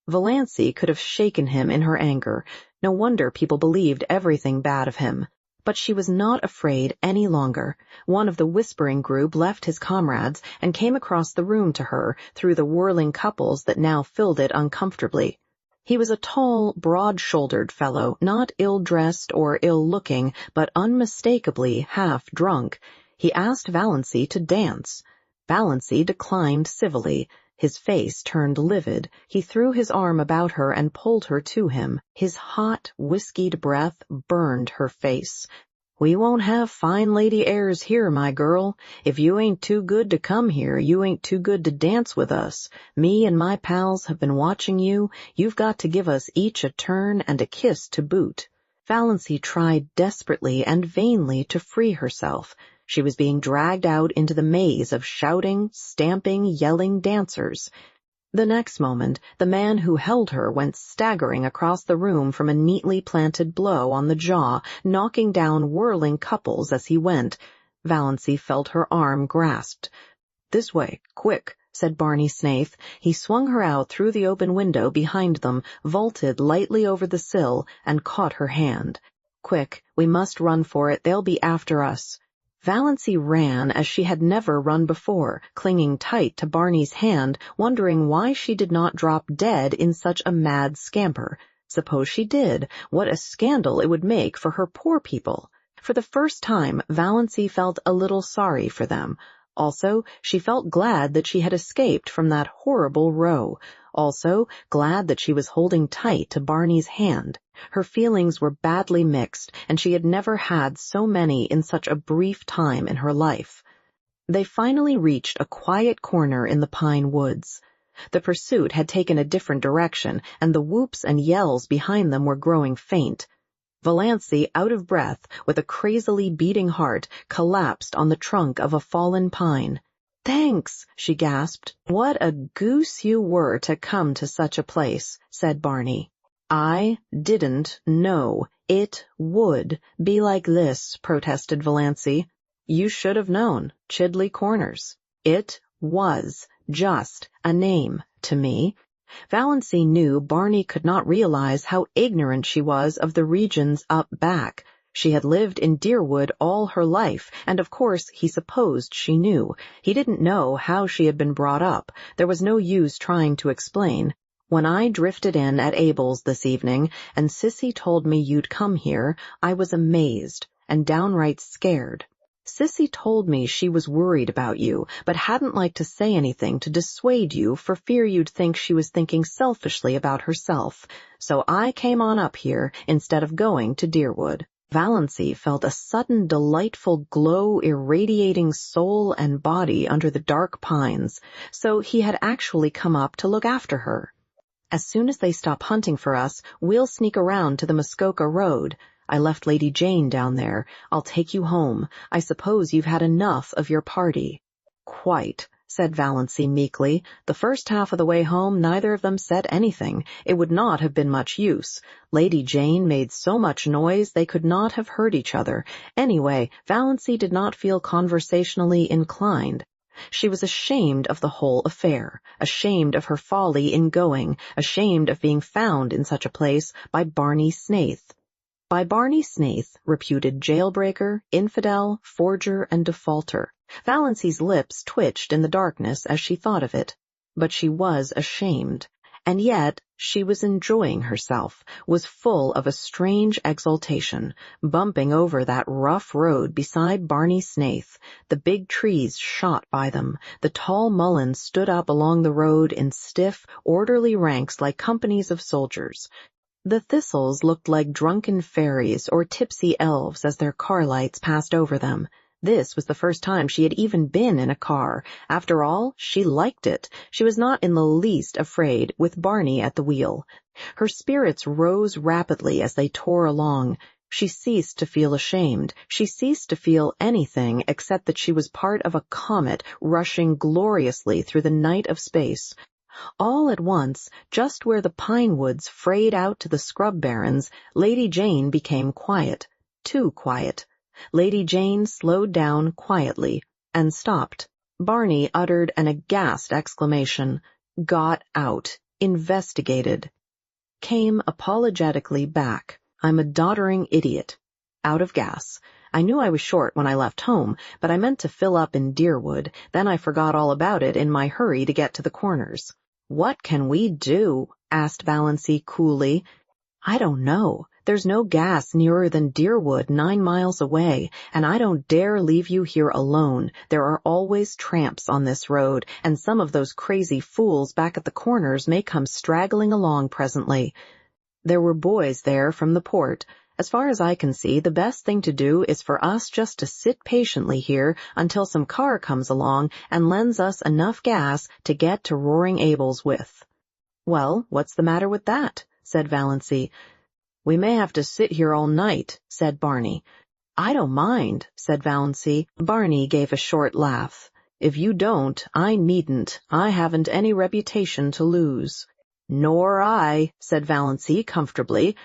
Valancy could have shaken him in her anger. No wonder people believed everything bad of him. But she was not afraid any longer. One of the whispering group left his comrades and came across the room to her, through the whirling couples that now filled it uncomfortably. He was a tall, broad-shouldered fellow, not ill-dressed or ill-looking, but unmistakably half-drunk. He asked Valancy to dance. Valancy declined civilly. His face turned livid. He threw his arm about her and pulled her to him. His hot, whiskied breath burned her face. "We won't have fine lady airs here, my girl. If you ain't too good to come here, you ain't too good to dance with us. Me and my pals have been watching you. You've got to give us each a turn and a kiss to boot." Valancy tried desperately and vainly to free herself. She was being dragged out into the maze of shouting, stamping, yelling dancers. The next moment, the man who held her went staggering across the room from a neatly planted blow on the jaw, knocking down whirling couples as he went. Valancy felt her arm grasped. "This way, quick," said Barney Snaith. He swung her out through the open window behind them, vaulted lightly over the sill, and caught her hand. "Quick, we must run for it. They'll be after us." Valancy ran as she had never run before, clinging tight to Barney's hand, wondering why she did not drop dead in such a mad scamper. Suppose she did, what a scandal it would make for her poor people. For the first time, Valancy felt a little sorry for them. Also, she felt glad that she had escaped from that horrible row. Also, glad that she was holding tight to Barney's hand. Her feelings were badly mixed, and she had never had so many in such a brief time in her life. They finally reached a quiet corner in the pine woods. The pursuit had taken a different direction, and the whoops and yells behind them were growing faint. Valancy, out of breath, with a crazily beating heart, collapsed on the trunk of a fallen pine. "Thanks," she gasped. "What a goose you were to come to such a place," said Barney. "I didn't know it would be like this," protested Valancy. "You should have known. Chidley Corners. It was just a name to me." Valancy knew Barney could not realize how ignorant she was of the regions up back. She had lived in Deerwood all her life, and of course he supposed she knew. He didn't know how she had been brought up. There was no use trying to explain. "When I drifted in at Abel's this evening, and Sissy told me you'd come here, I was amazed and downright scared. Sissy told me she was worried about you, but hadn't liked to say anything to dissuade you for fear you'd think she was thinking selfishly about herself. So I came on up here instead of going to Deerwood." Valancy felt a sudden delightful glow irradiating soul and body under the dark pines. So he had actually come up to look after her. "As soon as they stop hunting for us, we'll sneak around to the Muskoka Road. I left Lady Jane down there. I'll take you home. I suppose you've had enough of your party." "Quite," said Valancy meekly. "The first half of the way home neither of them said anything. It would not have been much use. Lady Jane made so much noise they could not have heard each other. Anyway, Valancy did not feel conversationally inclined. She was ashamed of the whole affair, ashamed of her folly in going, ashamed of being found in such a place by Barney Snaith. By Barney Snaith, reputed jailbreaker, infidel, forger, and defaulter. Valancy's lips twitched in the darkness as she thought of it. But she was ashamed. And yet she was enjoying herself, was full of a strange exultation, bumping over that rough road beside Barney Snaith. The big trees shot by them. The tall mulleins stood up along the road in stiff, orderly ranks like companies of soldiers. The thistles looked like drunken fairies or tipsy elves as their car lights passed over them. This was the first time she had even been in a car. After all, she liked it. She was not in the least afraid, with Barney at the wheel. Her spirits rose rapidly as they tore along. She ceased to feel ashamed. She ceased to feel anything except that she was part of a comet rushing gloriously through the night of space. All at once, just where the pine woods frayed out to the scrub barrens, Lady Jane became quiet. Too quiet. Lady Jane slowed down quietly and stopped. Barney uttered an aghast exclamation. Got out. Investigated. Came apologetically back. I'm a doddering idiot. Out of gas. I knew I was short when I left home, but I meant to fill up in Deerwood. Then I forgot all about it in my hurry to get to the Corners. What can we do? asked Valancy coolly. I don't know. There's no gas nearer than Deerwood, 9 miles away, and I don't dare leave you here alone. There are always tramps on this road, and some of those crazy fools back at the corners may come straggling along presently. There were boys there from the port. As far as I can see, the best thing to do is for us just to sit patiently here until some car comes along and lends us enough gas to get to Roaring Abel's with. Well, what's the matter with that? Said Valancy. We may have to sit here all night, said Barney. I don't mind, said Valancy. Barney gave a short laugh. If you don't, I needn't. I haven't any reputation to lose. Nor I, said Valancy comfortably.